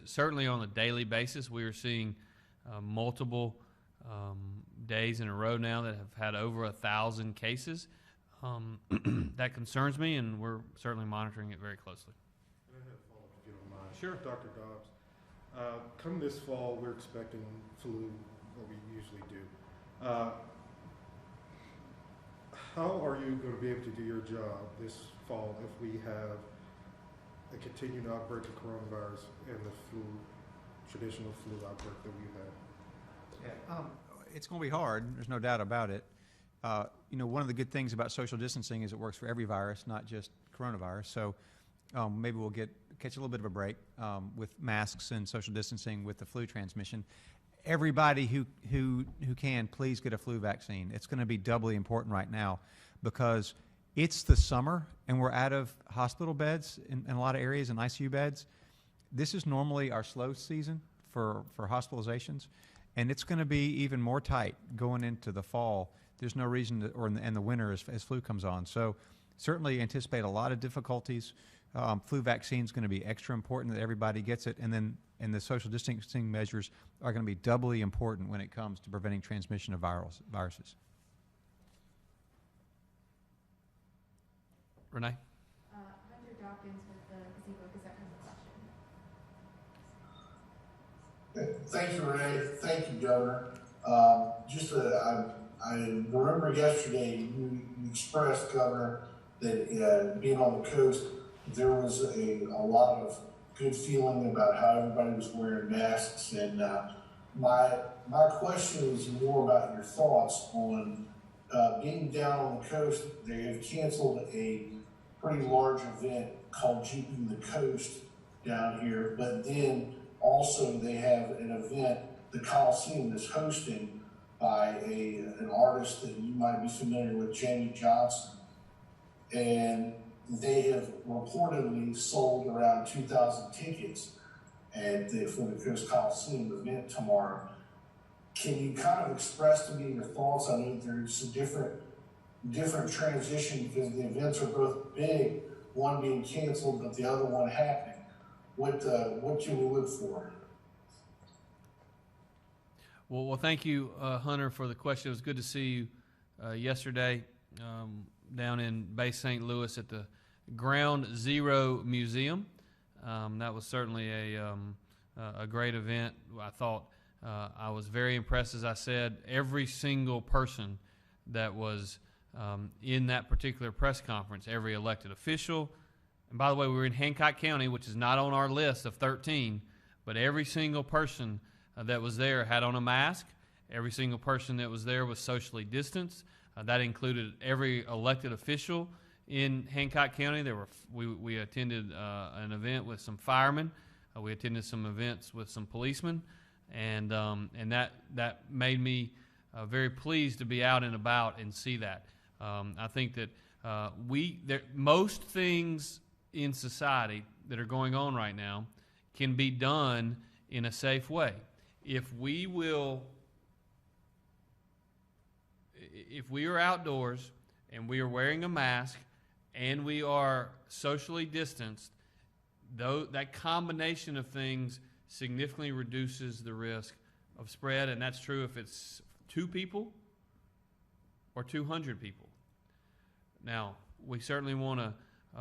certainly on a daily basis we are seeing multiple days in a row now that have had over 1,000 cases. That concerns me, and we're certainly monitoring it very closely. I have a follow-up if you don't mind. Sure. Dr. Dobbs, come this fall, we're expecting flu, what we usually do. How are you going to be able to do your job this fall if we have a continued outbreak of coronavirus and the traditional flu outbreak that we've had? It's going to be hard. There's no doubt about it. One of the good things about social distancing is it works for every virus, not just coronavirus. So maybe we'll catch a little bit of a break with masks and social distancing with the flu transmission. Everybody who can, please get a flu vaccine. It's going to be doubly important right now because it's the summer and we're out of hospital beds in a lot of areas and ICU beds. This is normally our slow season for hospitalizations, and it's going to be even more tight going into the fall. There's no reason to, and the winter as flu comes on. So certainly anticipate a lot of difficulties. Flu vaccine is going to be extra important that everybody gets it, and the social distancing measures are going to be doubly important when it comes to preventing transmission of viruses. Renee? Hunter Dawkins with the Gazebo Gazette has a question. Thank you, Renee. Thank you, Governor. I remember yesterday you expressed, Governor, that being on the coast, there was a lot of good feeling about how everybody was wearing masks. And my question is more about your thoughts on being down on the coast. They have canceled a pretty large event called Jeeping the Coast down here, but then also they have an event the Coliseum is hosting by an artist that you might be familiar with, Jamie Johnson. And they have reportedly sold around 2,000 tickets for the Coast Coliseum event tomorrow. Can you kind of express to me your thoughts? I know there's a different transition because the events are both big, one being canceled, but the other one happening. What can we look for? Well, thank you, Hunter, for the question. It was good to see you yesterday down in Bay St. Louis at the Ground Zero Museum. That was certainly a great event. I thought I was very impressed, as I said. Every single person that was in that particular press conference, every elected official, and by the way, we were in Hancock County, which is not on our list of 13, but every single person that was there had on a mask. Every single person that was there was socially distanced. That included every elected official in Hancock County. We attended an event with some firemen. We attended some events with some policemen, and that made me very pleased to be out and about and see that. I think that most things in society that are going on right now can be done in a safe way. If we are outdoors and we are wearing a mask and we are socially distanced, that combination of things significantly reduces the risk of spread, and that's true if it's 2 people or 200 people. Now, we certainly want to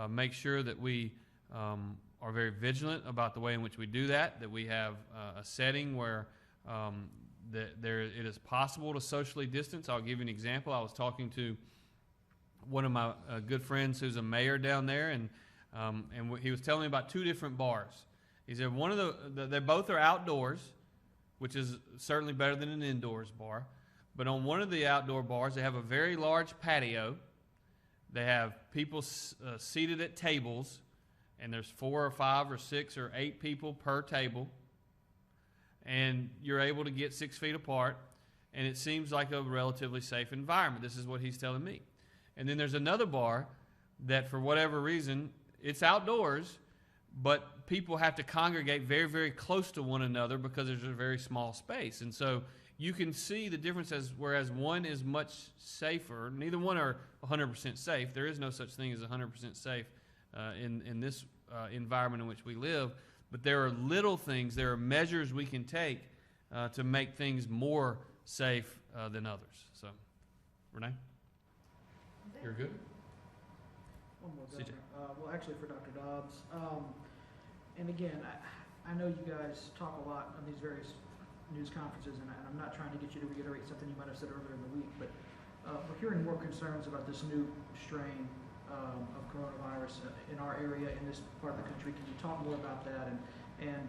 make sure that we are very vigilant about the way in which we do that we have a setting where it is possible to socially distance. I'll give you an example. I was talking to one of my good friends who's a mayor down there, and he was telling me about 2 different bars. He said they both are outdoors which is certainly better than an indoors bar. But on one of the outdoor bars, they have a very large patio. They have people seated at tables, and there's 4 or 5 or 6 or 8 people per table. And you're able to get 6 feet apart, and it seems like a relatively safe environment. This is what he's telling me. And then there's another bar that, for whatever reason, it's outdoors, but people have to congregate very, very close to one another because there's a very small space. And so you can see the difference, whereas one is much safer. Neither one are 100% safe. There is no such thing as 100% safe in this environment in which we live. But there are little things, there are measures we can take to make things more safe than others. So, Renee? You're good? One more, CJ. Governor. Well, actually for Dr. Dobbs. And again, I know you guys talk a lot on these various news conferences, and I'm not trying to get you to reiterate something you might have said earlier in the week, but we're hearing more concerns about this new strain of coronavirus in our area, in this part of the country. Can you talk more about that and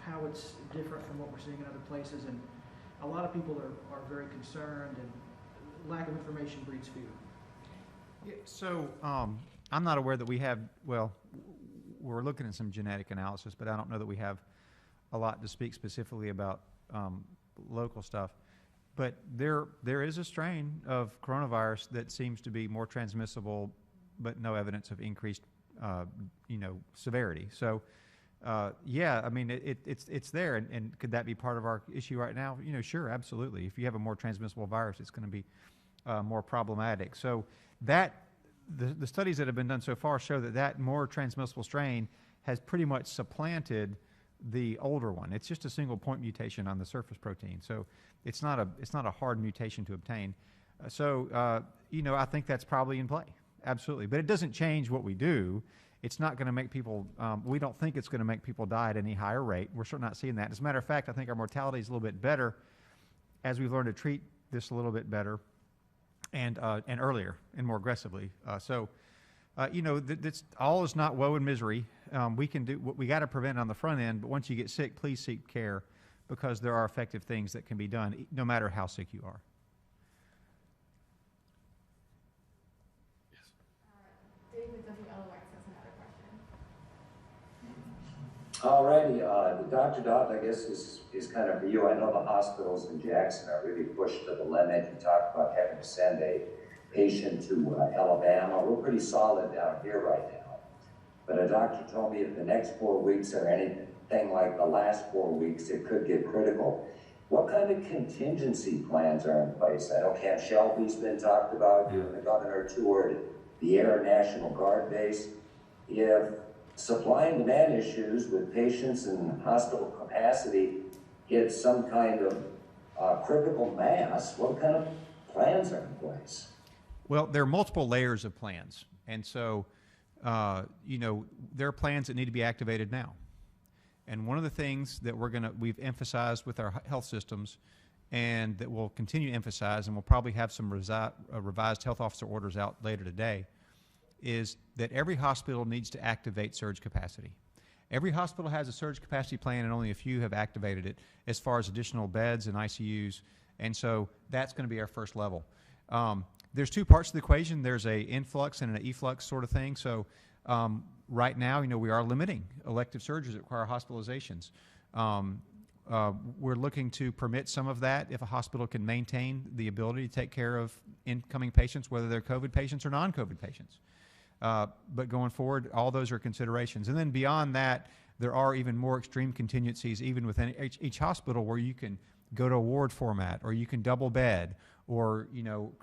how it's different from what we're seeing in other places? And a lot of people are very concerned, and lack of information breeds fear. Yeah, so I'm not aware that we have, well, we're looking at some genetic analysis, but I don't know that we have a lot to speak specifically about local stuff. But there is a strain of coronavirus that seems to be more transmissible, but no evidence of increased, severity. So, yeah, I mean, it's there, and could that be part of our issue right now? Sure, absolutely. If you have a more transmissible virus, it's going to be more problematic. So that the studies that have been done so far show that more transmissible strain has pretty much supplanted the older one. It's just a single point mutation on the surface protein, so it's not a hard mutation to obtain. I think that's probably in play, absolutely. But it doesn't change what we do. It's not going to make people. We don't think it's going to make people die at any higher rate. We're certainly not seeing that. As a matter of fact, I think our mortality is a little bit better as we've learned to treat this a little bit better and earlier and more aggressively. That's all is not woe and misery. We can do what we got to prevent on the front end, but once you get sick, please seek care, because there are effective things that can be done no matter how sick you are. Yes. David WLOX has another question. Alrighty, Dr. Dobbs, I guess is kind of for you. I know the hospitals in Jackson are really pushed to the limit. You talked about having to send a patient to Alabama. We're pretty solid down here right now. But a doctor told me if the next 4 weeks are anything like the last 4 weeks, it could get critical. What kind of contingency plans are in place? I know Camp Shelby's been talked about. The governor toured the Air National Guard base. If supply and demand issues with patients and hospital capacity hit some kind of critical mass, what kind of plans are in place? Well, there are multiple layers of plans, and so there are plans that need to be activated now. And one of the things that we've emphasized with our health systems, and that we'll continue to emphasize, and we'll probably have some revised health officer orders out later today, is that every hospital needs to activate surge capacity. Every hospital has a surge capacity plan, and only a few have activated it as far as additional beds and ICUs, and so that's going to be our first level. There's two parts to the equation. There's a influx and an efflux sort of thing. So right now, we are limiting elective surgeries that require hospitalizations. We're looking to permit some of that if a hospital can maintain the ability to take care of incoming patients, whether they're COVID patients or non-COVID patients. But going forward, all those are considerations. And then beyond that, there are even more extreme contingencies, even within each hospital, where you can go to a ward format, or you can double bed, or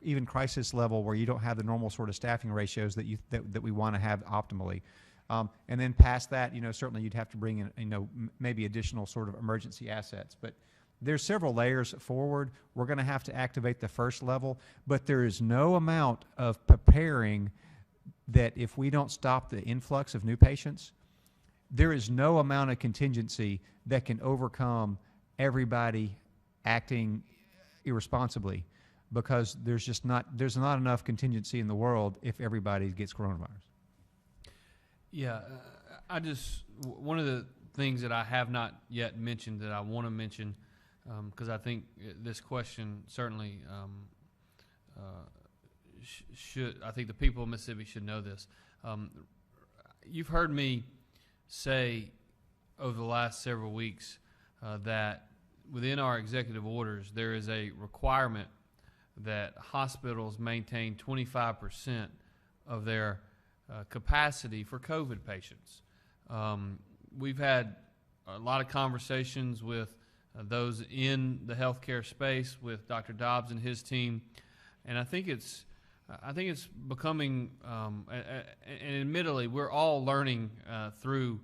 even crisis level where you don't have the normal sort of staffing ratios that we want to have optimally. And then past that, certainly you'd have to bring in maybe additional sort of emergency assets. But there's several layers forward. We're going to have to activate the first level, but there is no amount of preparing that if we don't stop the influx of new patients, there is no amount of contingency that can overcome everybody acting irresponsibly, because there's not enough contingency in the world if everybody gets coronavirus. Yeah, one of the things that I have not yet mentioned that I want to mention because I think this question certainly I think the people of Mississippi should know this. You've heard me say over the last several weeks that within our executive orders there is a requirement that hospitals maintain 25% of their capacity for COVID patients. We've had a lot of conversations with those in the healthcare space, with Dr. Dobbs and his team, and I think it's becoming, and admittedly, we're all learning through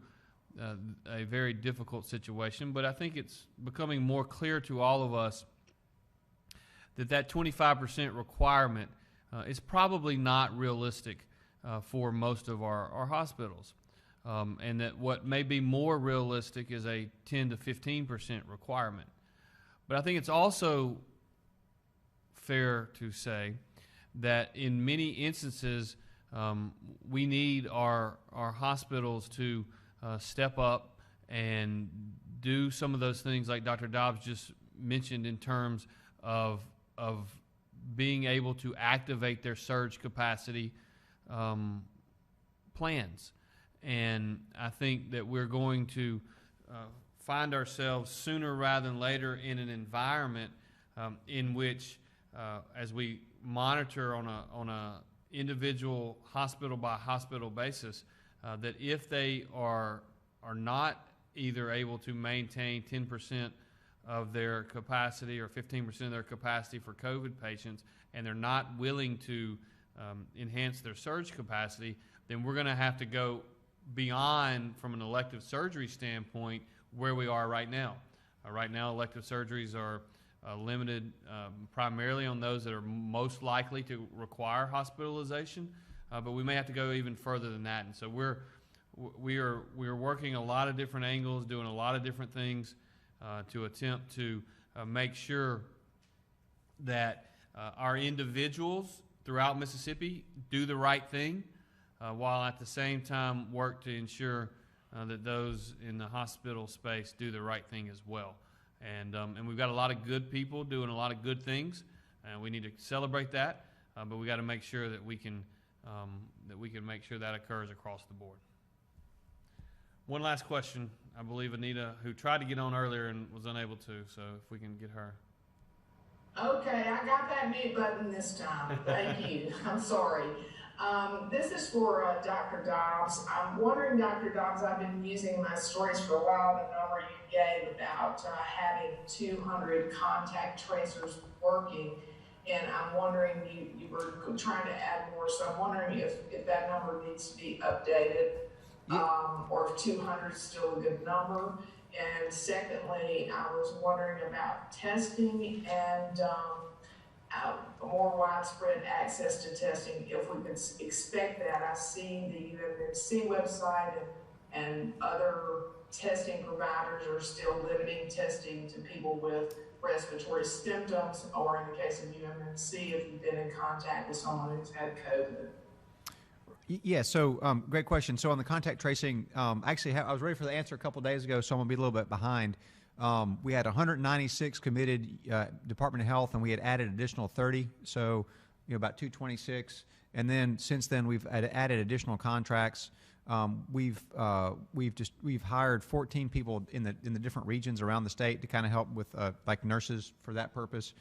a very difficult situation, but I think it's becoming more clear to all of us that 25% requirement is probably not realistic for most of our hospitals, and that what may be more realistic is a 10 to 15% requirement. But I think it's also fair to say that in many instances we need our hospitals to step up and do some of those things like Dr. Dobbs just mentioned in terms of being able to activate their surge capacity plans. And I think that we're going to find ourselves sooner rather than later in an environment in which, as we monitor on a individual hospital by hospital basis, that if they are not either able to maintain 10% of their capacity or 15% of their capacity for COVID patients, and they're not willing to enhance their surge capacity, then we're going to have to go beyond, from an elective surgery standpoint, where we are right now. Right now, elective surgeries are limited primarily on those that are most likely to require hospitalization, but we may have to go even further than that. And so we are working a lot of different angles, doing a lot of different things to attempt to make sure that our individuals throughout Mississippi do the right thing, while at the same time work to ensure that those in the hospital space do the right thing as well. And we've got a lot of good people doing a lot of good things, and we need to celebrate that. But we got to make sure that we can make sure that occurs across the board. One last question. I believe Anita, who tried to get on earlier and was unable to, so if we can get her. Okay, I got that mute button this time. Thank you. I'm sorry. This is for Dr. Dobbs. I'm wondering, Dr. Dobbs, I've been using my stories for a while, the number you gave about having 200 contact tracers working, and I'm wondering, you were trying to add more, so I'm wondering if that number needs to be updated, or if 200 is still a good number. And secondly, I was wondering about testing and more widespread access to testing, if we could expect that. I see the UMMC website and other testing providers are still limiting testing to people with respiratory symptoms, or in the case of UMMC, if you've been in contact with someone who's had COVID. Yeah, so great question. So on the contact tracing, actually, I was ready for the answer a couple of days ago, so I'm going to be a little bit behind. We had 196 committed Department of Health, and we had added additional 30, so about 226. And then since then, we've added additional contracts. We've hired 14 people in the different regions around the state to kind of help with like nurses for that purpose.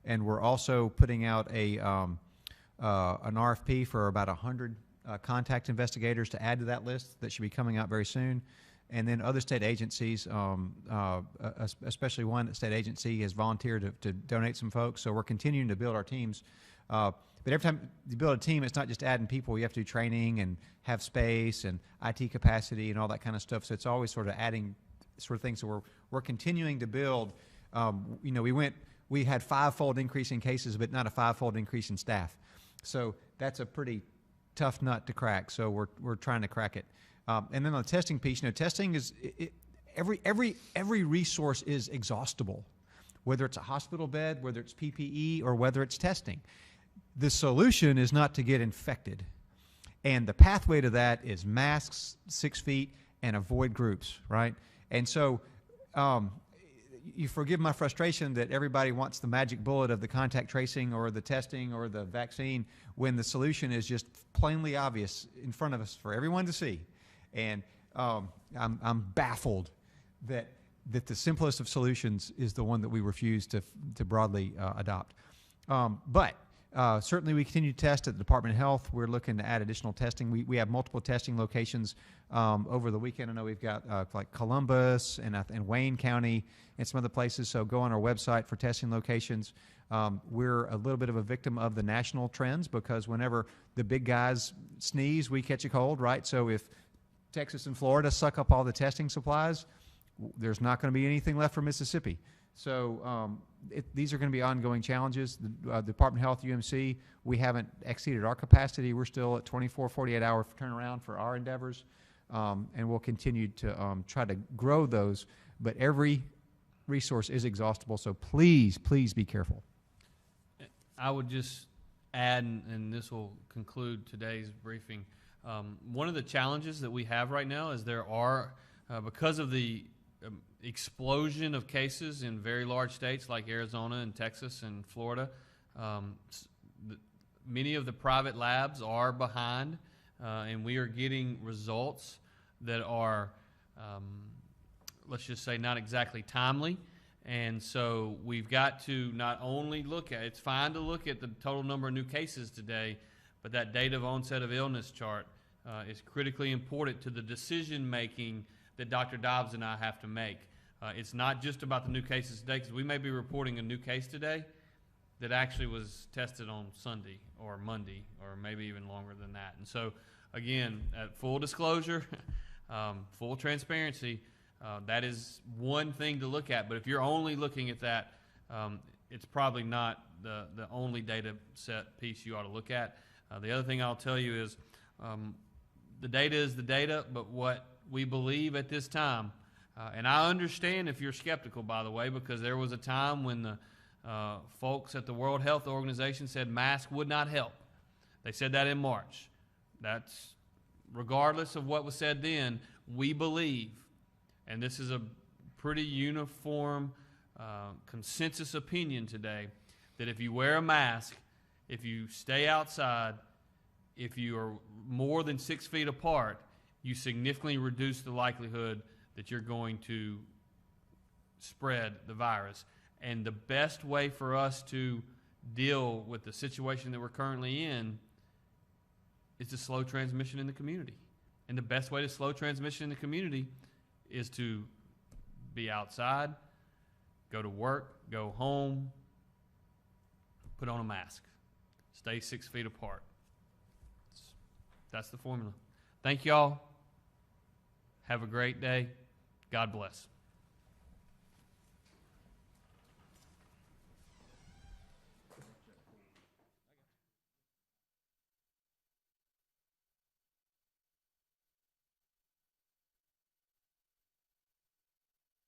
And we're also putting out an RFP for about 100 contact investigators to add to that list that should be coming out very soon. And then other state agencies, especially one state agency has volunteered to donate some folks. So we're continuing to build our teams. But every time you build a team, it's not just adding people. You have to do training and have space and IT capacity and all that kind of stuff. So it's always sort of adding sort of things. So we're continuing to build. We had 5-fold increase in cases, but not a 5-fold increase in staff. So that's a pretty tough nut to crack. So we're trying to crack it. And then on the testing piece, testing is every resource is exhaustible, whether it's a hospital bed, whether it's PPE, or whether it's testing. The solution is not to get infected, and the pathway to that is masks, 6 feet, and avoid groups, right? And so, you forgive my frustration that everybody wants the magic bullet of the contact tracing or the testing or the vaccine when the solution is just plainly obvious in front of us for everyone to see. And I'm baffled that the simplest of solutions is the one that we refuse to broadly adopt. But certainly we continue to test at the Department of Health. We're looking to add additional testing. We have multiple testing locations over the weekend. I know we've got like Columbus and Wayne County and some other places, so go on our website for testing locations. We're a little bit of a victim of the national trends because whenever the big guys sneeze, we catch a cold, right? So if Texas and Florida suck up all the testing supplies, there's not going to be anything left for Mississippi. So these are going to be ongoing challenges. The Department of Health, UMC, we haven't exceeded our capacity. We're still at 24, 48-hour turnaround for our endeavors, and we'll continue to try to grow those. But every resource is exhaustible, so please, please be careful. I would just add, and this will conclude today's briefing, one of the challenges that we have right now is there are, because of the explosion of cases in very large states like Arizona and Texas and Florida, many of the private labs are behind, and we are getting results that are, let's just say, not exactly timely. And so we've got to not only look at, it's fine to look at the total number of new cases today, but that date of onset of illness chart is critically important to the decision making that Dr. Dobbs and I have to make. It's not just about the new cases today, because we may be reporting a new case today that actually was tested on Sunday or Monday or maybe even longer than that. And so, again, at full disclosure, full transparency, that is one thing to look at. But if you're only looking at that, it's probably not the only data set piece you ought to look at. The other thing I'll tell you is the data is the data, but what we believe at this time, and I understand if you're skeptical, by the way, because there was a time when the folks at the World Health Organization said masks would not help. They said that in March. That's regardless of what was said then, we believe, and this is a pretty uniform consensus opinion today, that if you wear a mask, if you stay outside, if you are more than 6 feet apart, you significantly reduce the likelihood that you're going to spread the virus. And the best way for us to deal with the situation that we're currently in is to slow transmission in the community. And the best way to slow transmission in the community is to be outside, go to work, go home, put on a mask, stay 6 feet apart. That's the formula. Thank y'all. Have a great day. God bless.